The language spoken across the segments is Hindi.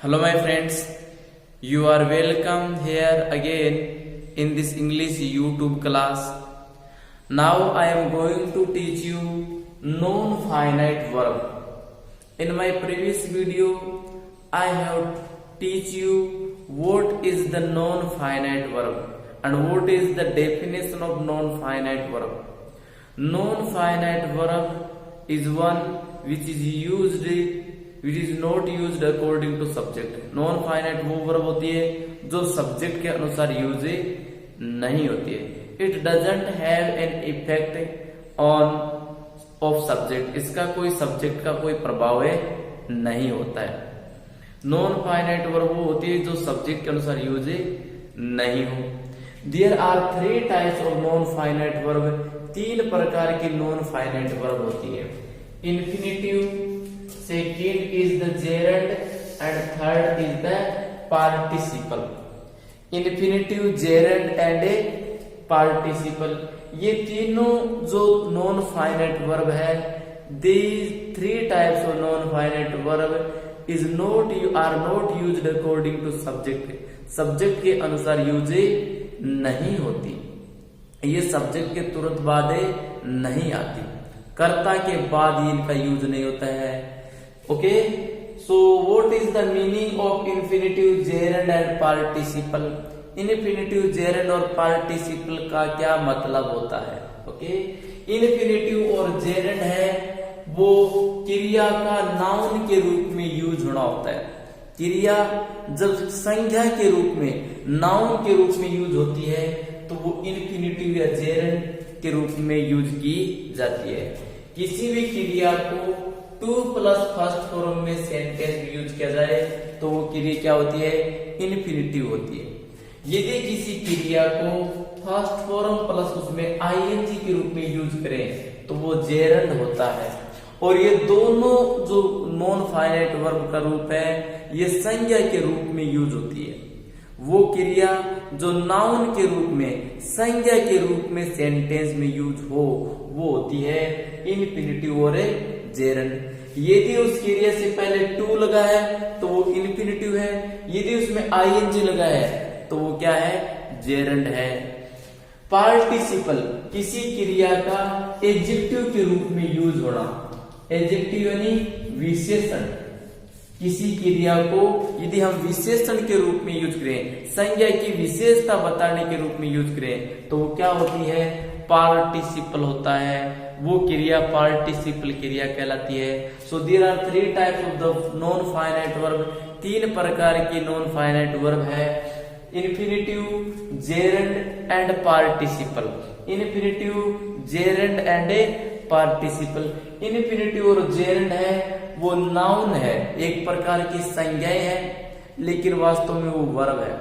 Hello my friends, you are welcome here again in this English YouTube class. Now I am going to teach you non-finite verb. In my previous video, I have teach you what is the non-finite verb and what is the definition of non-finite verb. Non-finite verb is one which is not used according to subject. Non finite वो वर्ब होती है जो सब्जेक्ट के अनुसार यूज नहीं होती है. It doesn't have an effect on off subject. इसका कोई सब्जेक्ट का कोई प्रभाव नहीं होता है. नॉन फाइनाइट वर्ब वो होती है जो सब्जेक्ट के अनुसार यूज नहीं हो. There are 3 types of non finite verb. 3 प्रकार की नॉन फाइनाइट वर्ब होती है. Infinitive, second is the gerund and third is the participle. Infinitive, gerund and participle, ये तीनों जो नॉन फाइनाइट वर्ब है, these 3 types of non finite verb are not used according to subject. Subject के अनुसार यूज नहीं होती. ये सब्जेक्ट के तुरंत बाद नहीं आती. कर्ता के बाद इनका यूज नहीं होता है. Okay, so what is the meaning of infinitive, gerund and participle? Infinitive, gerund और participle का क्या मतलब होता है? Okay, infinitive और gerund है वो क्रिया का नाउन के रूप में यूज होना होता है. क्रिया जब संज्ञा के रूप में, नाउन के रूप में यूज होती है तो वो infinitive या gerund के रूप में यूज की जाती है. किसी भी क्रिया को 2 प्लस फर्स्ट फॉर्म में सेंटेंस में यूज किया जाए तो वो क्रिया क्या होती है? इन्फिनिटिव होती है. यदि किसी क्रिया को फर्स्ट फॉर्म प्लस उसमें आईएनजी के रूप में यूज करें तो वो जेरंड होता है. और ये दोनों जो नॉन फाइनाइट वर्ब का रूप है ये संज्ञा के रूप में यूज होती है. वो क्रिया जो नाउन के रूप में, संज्ञा के रूप में सेंटेंस में यूज हो वो होती है इन्फिनिटिव और जेरंड. यदि उस क्रिया से पहले टू लगा है तो वो इन्फिनिटिव है. यदि उसमें आईएनजी लगा है तो वो क्या है? जेरंड है. पार्टिसिपल, किसी क्रिया का एडजेक्टिव के रूप में यूज होना. एडजेक्टिव यानी विशेषण. किसी क्रिया को यदि हम विशेषण के रूप में यूज करें, संज्ञा की विशेषता बताने के रूप में यूज करें तो वो क्या होती है? पार्टिसिपल होता है. वो क्रिया पार्टिसिपल क्रिया कहलाती है. So there are 3 types of the non finite verb. 3 प्रकार की नॉन फाइनाइट वर्ब है. Infinitive, gerund and participle. Infinitive, gerund and participle. Infinitive और जेरंड है वो नाउन है, एक प्रकार की संज्ञाएं है, लेकिन वास्तव में वो वर्ब है.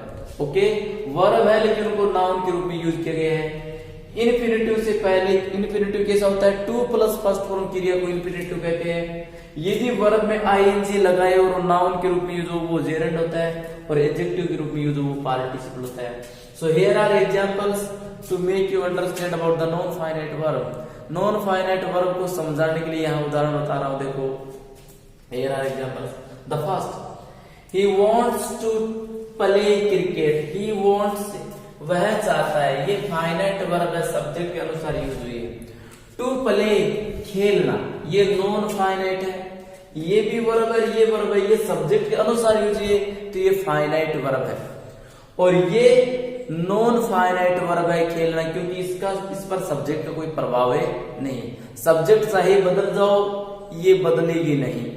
ओके, वर्ब है लेकिन उनको नाउन के रूप में यूज किया गया है. इन्फिनिटिव से पहले, इन्फिनिटिव कैसा होता है? 2 प्लस फर्स्ट फॉर्म क्रिया को इन्फिनिटिव कहते हैं. यदि वर्ब में आईएनजी लगाए और नाउन के रूप में यूज हो वो जेरंड होता है, और एडजेक्टिव के रूप में यूज हो वो पार्टिसिपल होता है. So here are examples to make you understand about the non finite verb. Non finite verb को समझाने के लिए यहाँ उदाहरण बता रहा हूं. देखो, here are examples. The first, he wants to play cricket. He wants, वह चाहता है. ये फाइनाइट वर्ब है, सब्जेक्ट के अनुसार यूज हुई है. टू प्ले, खेलना, ये नॉन फाइनाइट है. ये भी वर्ब है, ये वर्ब है, ये सब्जेक्ट के अनुसार यूज हुई है तो ये फाइनाइट वर्ब है. और ये नॉन फाइनाइट वर्ब है खेलना, क्योंकि इस पर सब्जेक्ट का कोई प्रभाव नहीं. सब्जेक्ट चाहे बदल जाओ ये बदलेगी नहीं.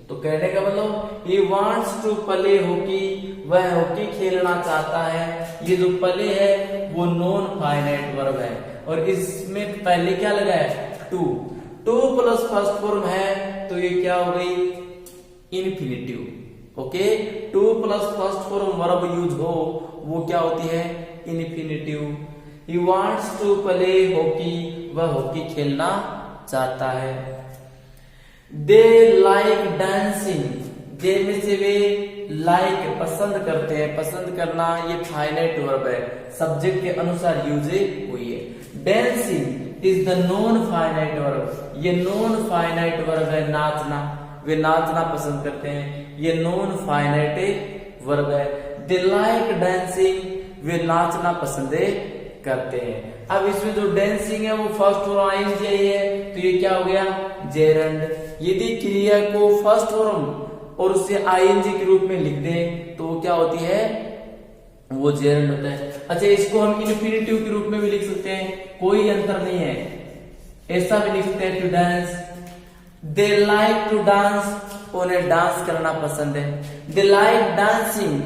तो कहने का मतलब he wants to play hockey, वह हॉकी खेलना चाहता है. ये जो प्ले है वो नॉन फाइनाइट वर्ब है और इसमें पहले क्या लगा है? 2 प्लस फर्स्ट फॉर्म है तो ये क्या हो गई? Infinitive. Okay, 2 plus first form verb use हो वो क्या होती है? Infinitive. he wants to play hockey, वह हॉकी खेलना चाहता है. दे लाइक डांसिंग, दे में से वे लाइक पसंद करते हैं. पसंद करना ये फाइनाइट वर्ब है, सब्जेक्ट के अनुसार यूज हुई है. Dancing is the non finite verb. ये नॉन फाइनाइट वर्ब है, नाचना. वे नाचना पसंद करते हैं. ये नॉन फाइनाइट वर्ब है। दे लाइक डांसिंग, वे नाचना पसंद करते हैं। अब इसमें जो डांसिंग है वो फर्स्ट फॉर्म आईएनजी है, तो ये क्या हो गया, जेरंड। यदि क्रिया को फर्स्ट फॉर्म और उससे आईएनजी के रूप में लिख दें तो वो क्या होती है, वो जेरंड होता है। अच्छा, इसको हम इन्फिनिटिव के रूप में भी लिख सकते हैं, कोई अंतर नहीं है, ऐसा भी लिख सकते हैं, to dance. They like to dance, उन्हें डांस करना पसंद है। दे लाइक डांसिंग,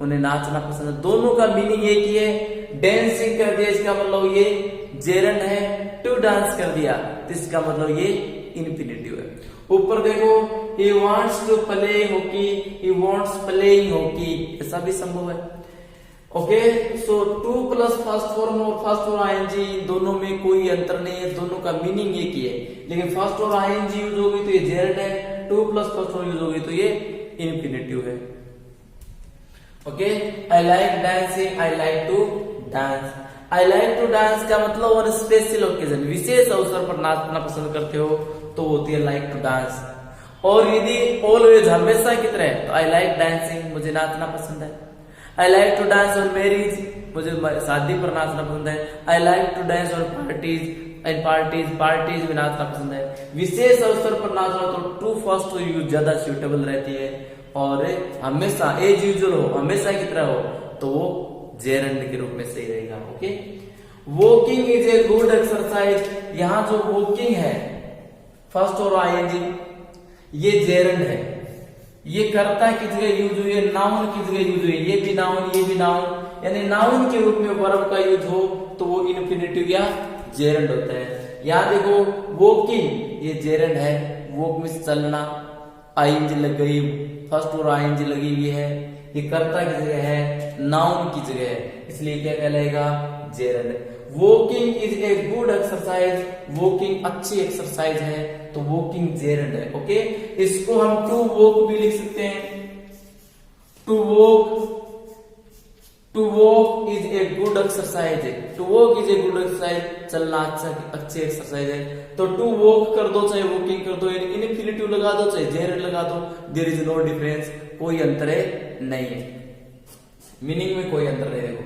उन्हें नाचना पसंद है। दोनों का मीनिंग एक ही है। डांसिंग कर दिया इसका मतलब ये जेरंड है, टू डांस कर दिया तो इसका मतलब ये इन्फिनिटिव है। ऊपर देखो, he wants to play hockey, he wants playing hockey, ऐसा भी संभव है। Okay, so to plus first form और फर्स्ट फॉर्म आईएनजी, दोनों में कोई अंतर नहीं है, दोनों का मीनिंग एक ही है। लेकिन फर्स्ट फॉर्म आईएनजी यूज होगी तो ये जेरंड है, to plus first form use होगी तो ये इन्फिनिटिव है। Okay, I like dancing, I like to dance. I like to dance का मतलब ऑन स्पेशल ओकेजन, विशेष अवसर पर नाचना पसंद करते हो तो होती है लाइक टू डांस। और यदि ऑलवेज हमेशा की तरह तो आई लाइक डांसिंग, मुझे नाचना पसंद है। I like to dance on marriage, मुझे शादी पर नाचना पसंद है। I like to dance on parties, and parties में नाचना पसंद है। विशेष अवसर पर नाचना तो टू फर्स्ट यूज ज्यादा सूटेबल रहती है, और हमेशा एज यूजुअल हो, हमेशा की तरह हो तो वो जेरंड के रूप में सही रहेगा। Okay, walking is a good exercise, यहाँ जो वॉकिंग है फर्स्ट और आईएनजी ये जेरंड है। ये कर्ता की जगह यूज हुई है, नाउन की जगह यूज हुई है, ये भी नाउन ये भी नाउन, यानी नाउन के रूप में वर्ब का यूज हो तो वो इन्फिनिटिव या जेरंड होता है। यहाँ देखो, वॉकिंग ये जेरंड है, वॉक में चलना, आईएनजी लग गई, फर्स्ट और आईएनजी लगी हुई है, ये कर्ता की जगह है, नाउन की जगह है, इसलिए क्या कहलाएगा, gerund. Walking is a good exercise, walking अच्छी एक्सरसाइज है तो वॉकिंग जेरंड है। ओके, इसको हम टू वॉक भी लिख सकते हैं। To walk is a good exercise है, to walk is a good exercise, चलना अच्छी एक्सरसाइज है। तो टू वॉक कर दो चाहे वॉकिंग कर दो, इन्फिनिटिव लगा दो चाहे जेरंड लगा दो, देयर इज नो डिफरेंस, कोई अंतर नहीं है, मीनिंग में कोई अंतर नहीं। देखो,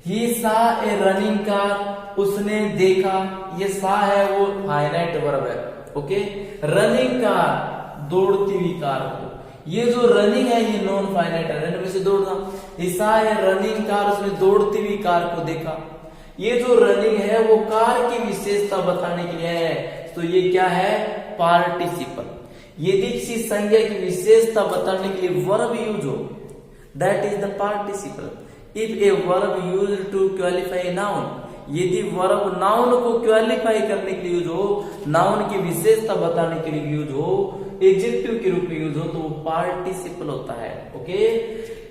ही सा ए रनिंग कार, उसने देखा, ये सा है वो फाइनाइट वर्ब है। ओके, रनिंग कार दौड़ती हुई कार को, ये जो रनिंग है ये नॉन फाइनाइट है, रन में से दौड़ना। ही सा ए रनिंग कार, उसने दौड़ती हुई कार को देखा। ये जो रनिंग है वो कार की विशेषता बताने के लिए है, तो ये क्या है, पार्टिसिपल। यदि किसी संज्ञा की विशेषता बताने के लिए वर्ब यूज हो, that is the participle. If a verb use to qualify noun, यदि वर्ब नाउन को क्वालिफाई करने के लिए यूज हो, नाउन की विशेषता बताने के लिए यूज हो, एडजेक्टिव के रूप में यूज हो तो वो पार्टिसिपल होता है। ओके,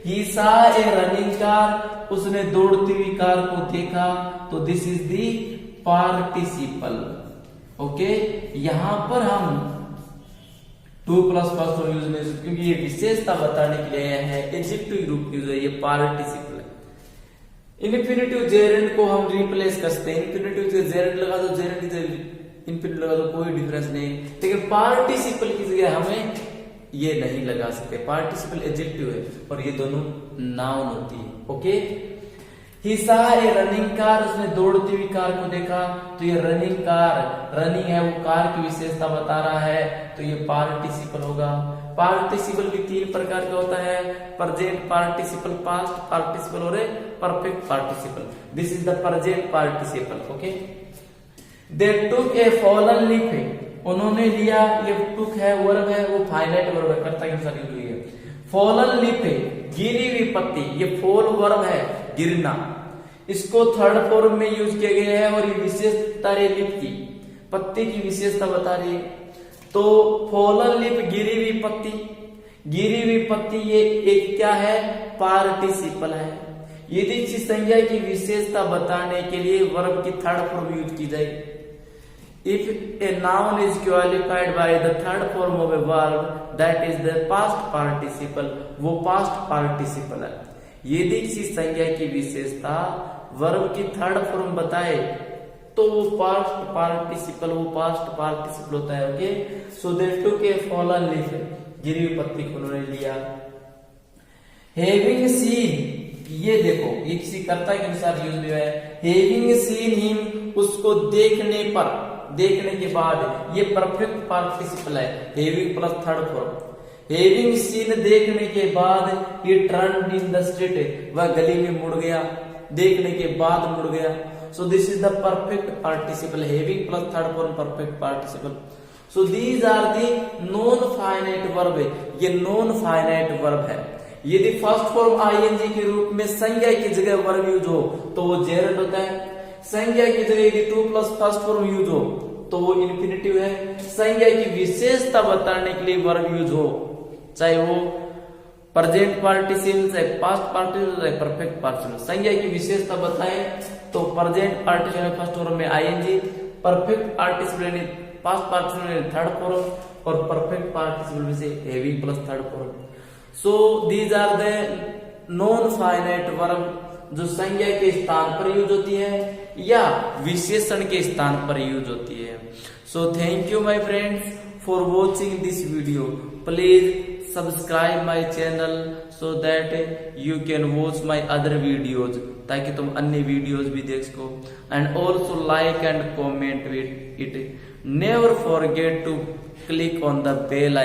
ही सा ए रनिंग कार, उसने दौड़ती हुई कार को देखा, तो this is the participle. Okay, यहां पर हम to plus first form use नहीं, क्योंकि ये विशेषता बताने के लिए है, एडजेक्टिव रूप यूज है, ये पार्टिसिपल है। इन्फिनिटिव जेरंड को हम रिप्लेस कर सकते हैं, इन्फिनिटिव से जेरंड लगा दो, जेरंड से इन्फिनिटिव लगा दो, कोई डिफरेंस नहीं। लेकिन पार्टिसिपल की जगह हमें ये नहीं लगा सकते, पार्टिसिपल एडजेक्टिव है और ये दोनों नाउन होती है। ओके, ही सा ए रनिंग कार, उसने दौड़ती हुई कार को देखा, तो ये रनिंग कार, रनिंग है वो कार की विशेषता बता रहा है, तो ये पार्टिसिपल होगा। पार्टिसिपल भी तीन प्रकार का होता है, प्रेजेंट पार्टिसिपल, पास्ट पार्टिसिपल और perfect participle. This is the present participle. Okay, they took a fallen leaf, उन्होंने लिया, ये टुक है वर्ब है, वो फाइनाइट वर्ब है, कर्ता के अनुसार यूज हुई है। फॉलन लीफ, गिरी हुई पत्ती, ये फॉल वर्ब है, गिरना, इसको थर्ड फॉर्म में यूज किया गया है और ये विशेषता लीफ की, पत्ती की विशेषता बता रही है। तो फॉलन लीफ, गिरी हुई पत्ती, गिरी हुई पत्ती ये एक क्या है, पार्टिसिपल है। यदि किसी संज्ञा की विशेषता बताने के लिए वर्ब की थर्ड फॉर्म यूज की जाए, if a noun is qualified by the third form of a verb, that is the past participle, वो पास्ट पार्टिसिपल है। यदि किसी संज्ञा की विशेषता वर्ब की थर्ड फॉर्म बताए तो वो पास्ट पार्टिसिपल, वो पास्ट पार्टिसिपल होता है। Okay, so they took a fallen leaf, गिरी हुई पत्ती को उन्होंने लिया। हैविंग सीन, ये देखो ये किसी कर्ता के अनुसार यूज हुआ है। हैविंग सीन हिम, उसको देखने पर, देखने के बाद, ये परफेक्ट पार्टिसिपल है, having plus third form. Having scene, देखने के बाद, ये टर्न इन द स्ट्रीट, वह गली में मुड़ गया, देखने के बाद मुड़ गया। So this is the perfect participle, having plus third form perfect participle. So these are the non finite verb, ये नॉन फाइनाइट वर्ब है। यदि फर्स्ट फॉर्म आईएनजी के रूप में संज्ञा की जगह वर्ब यूज हो तो वो जेरंड होता है। संज्ञा की जगह यदि to plus first form use हो तो वो इन्फिनेटिव है। संज्ञा की विशेषता बताने के लिए वर्ब यूज हो, चाहे वो प्रेजेंट पार्टिसिपल, चाहे पास्ट पार्टिसिपल, चाहे परफेक्ट पार्टिसिपल, संज्ञा की विशेषता बताएं तो प्रेजेंट पार्टिसिपल फर्स्ट फॉर्म में आईएनजी, परफेक्ट पार्टिसिपल यानी पास्ट पार्टिसिपल में थर्ड फॉर्म, और परफेक्ट पार्टिसिपल में से having plus third form. So these are the non finite verb जो संज्ञा के स्थान पर यूज होती है या विशेषण के स्थान पर यूज होती है। So thank you my friends for watching this video. Please subscribe my channel so that you can watch my other videos, ताकि तुम अन्य वीडियोज भी देख सको। And also like and comment with it. Never forget to click on the bell icon